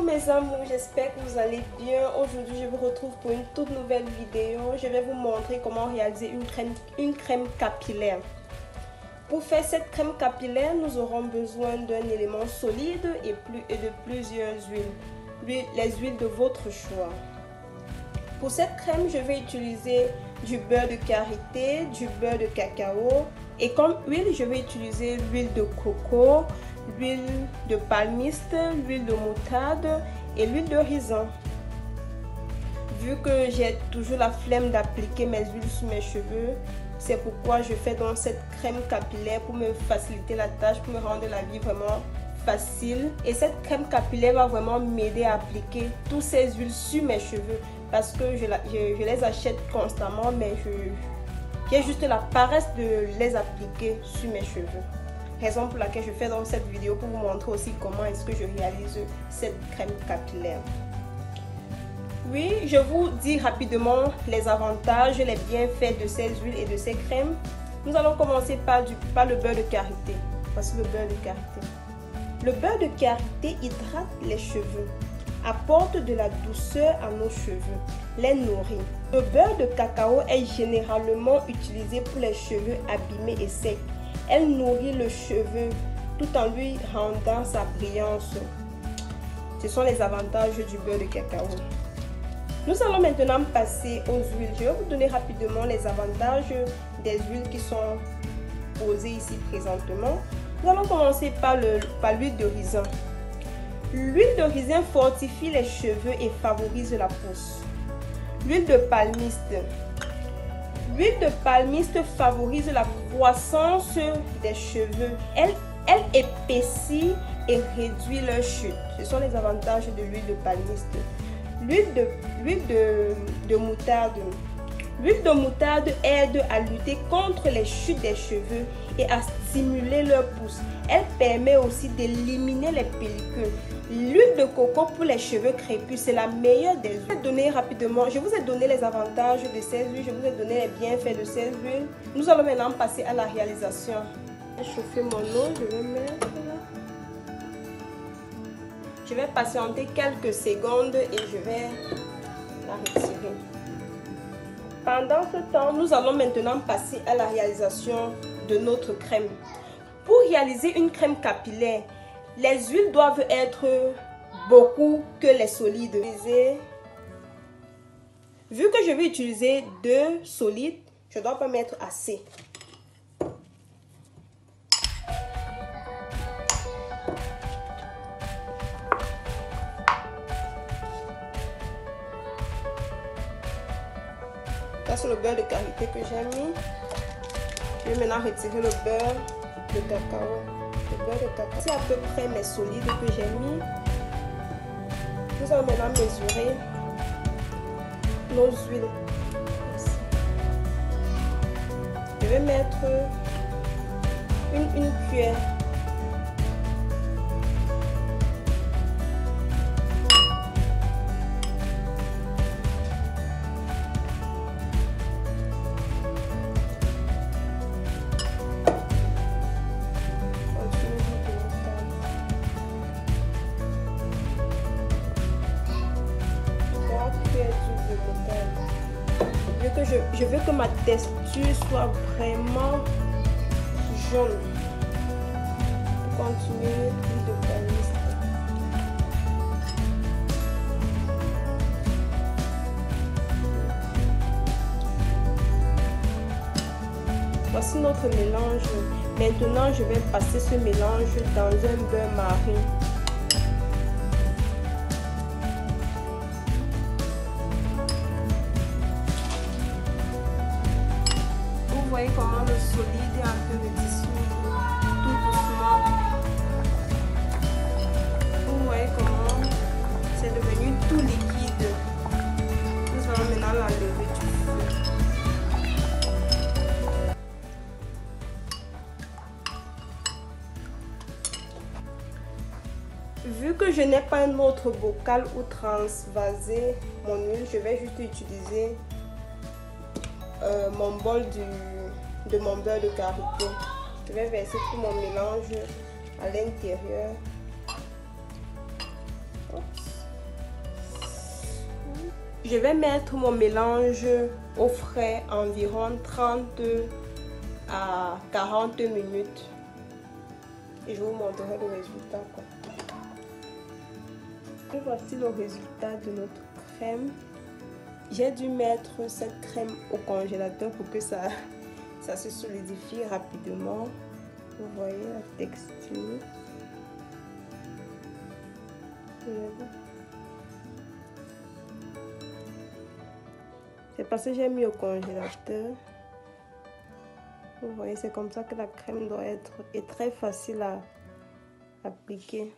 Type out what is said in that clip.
mes amours, j'espère que vous allez bien. Aujourd'hui, je vous retrouve pour une toute nouvelle vidéo. Je vais vous montrer comment réaliser une crème capillaire. Pour faire cette crème capillaire, nous aurons besoin d'un élément solide et de plusieurs huiles. Les huiles de votre choix. Pour cette crème, je vais utiliser du beurre de karité, du beurre de cacao. Et comme huile, je vais utiliser l'huile de coco, l'huile de palmiste, l'huile de moutarde et l'huile de raisin. Vu que j'ai toujours la flemme d'appliquer mes huiles sur mes cheveux, c'est pourquoi je fais donc cette crème capillaire pour me faciliter la tâche, pour me rendre la vie vraiment facile. Et cette crème capillaire va vraiment m'aider à appliquer toutes ces huiles sur mes cheveux parce que je les achète constamment, mais j'ai juste la paresse de les appliquer sur mes cheveux. Raison pour laquelle je fais donc cette vidéo pour vous montrer aussi comment est-ce que je réalise cette crème capillaire. Oui, je vous dis rapidement les avantages, les bienfaits de ces huiles et de ces crèmes. Nous allons commencer par le beurre de karité. Voici le beurre de karité. Le beurre de karité hydrate les cheveux, apporte de la douceur à nos cheveux, les nourrit. Le beurre de cacao est généralement utilisé pour les cheveux abîmés et secs. Elle nourrit le cheveu tout en lui rendant sa brillance. Ce sont les avantages du beurre de cacao. Nous allons maintenant passer aux huiles. Je vais vous donner rapidement les avantages des huiles qui sont posées ici présentement. Nous allons commencer par l'huile de raisin. L'huile de raisin fortifie les cheveux et favorise la pousse. L'huile de palmiste. L'huile de palmiste favorise la croissance des cheveux. Elle épaissit et réduit leur chute. Ce sont les avantages de l'huile de palmiste. L'huile de moutarde. L'huile de moutarde aide à lutter contre les chutes des cheveux et à stimuler leur pousse. Elle permet aussi d'éliminer les pellicules. L'huile de coco pour les cheveux crépus, c'est la meilleure des huiles. Je vous ai donné les avantages de ces huiles, je vous ai donné les bienfaits de ces huiles. Nous allons maintenant passer à la réalisation. Je vais chauffer mon eau, je vais mettre là. Je vais patienter quelques secondes et je vais la retirer. Pendant ce temps, nous allons maintenant passer à la réalisation de notre crème. Pour réaliser une crème capillaire, les huiles doivent être beaucoup que les solides. Vu que je vais utiliser 2 solides, je ne dois pas mettre assez. Ça, c'est le beurre de karité que j'ai mis. Je vais maintenant retirer le beurre de cacao. Le beurre de cacao. C'est à peu près mes solides que j'ai mis. Nous allons maintenant mesurer nos huiles. Je vais mettre une cuillère. Je veux que ma texture soit vraiment jaune. Pour continuer l'huile de palmiste. Voici notre mélange. Maintenant, je vais passer ce mélange dans un beurre marine. Vous voyez comment le solide est un peu de tissu, tout doucement. Vous voyez comment c'est devenu tout liquide. Nous allons maintenant l'enlever du feu. Vu que je n'ai pas un autre bocal où transvaser mon huile, je vais juste utiliser mon bol de mon beurre de karité. Je vais verser tout mon mélange à l'intérieur. Oups. Je vais mettre mon mélange au frais environ 30 à 40 minutes. Et je vous montrerai le résultat, quoi. Et voici le résultat de notre crème. J'ai dû mettre cette crème au congélateur pour que ça se solidifie rapidement. Vous voyez la texture. C'est parce que j'ai mis au congélateur. Vous voyez, c'est comme ça que la crème doit être, et très facile à appliquer.